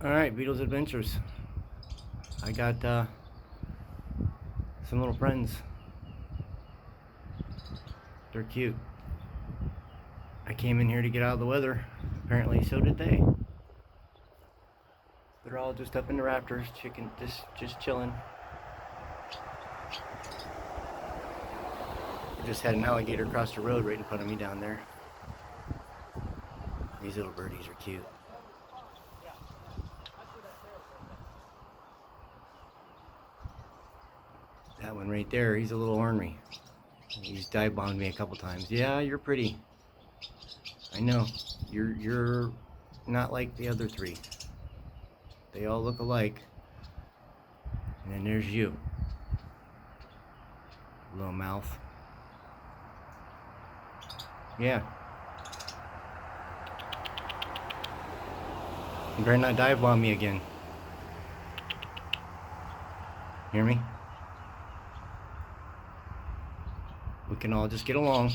Alright, Beatles Adventures. I got some little friends. They're cute. I came in here to get out of the weather. Apparently so did they. They're all just up in the rafters, just chilling. I just had an alligator cross the road right in front of me down there. These little birdies are cute. That one right there, he's a little ornery. He's dive bombed me a couple times. Yeah, you're pretty. I know. You're not like the other three. They all look alike. And then there's you. Little mouth. Yeah. You better not dive bomb me again. Hear me? We can all just get along.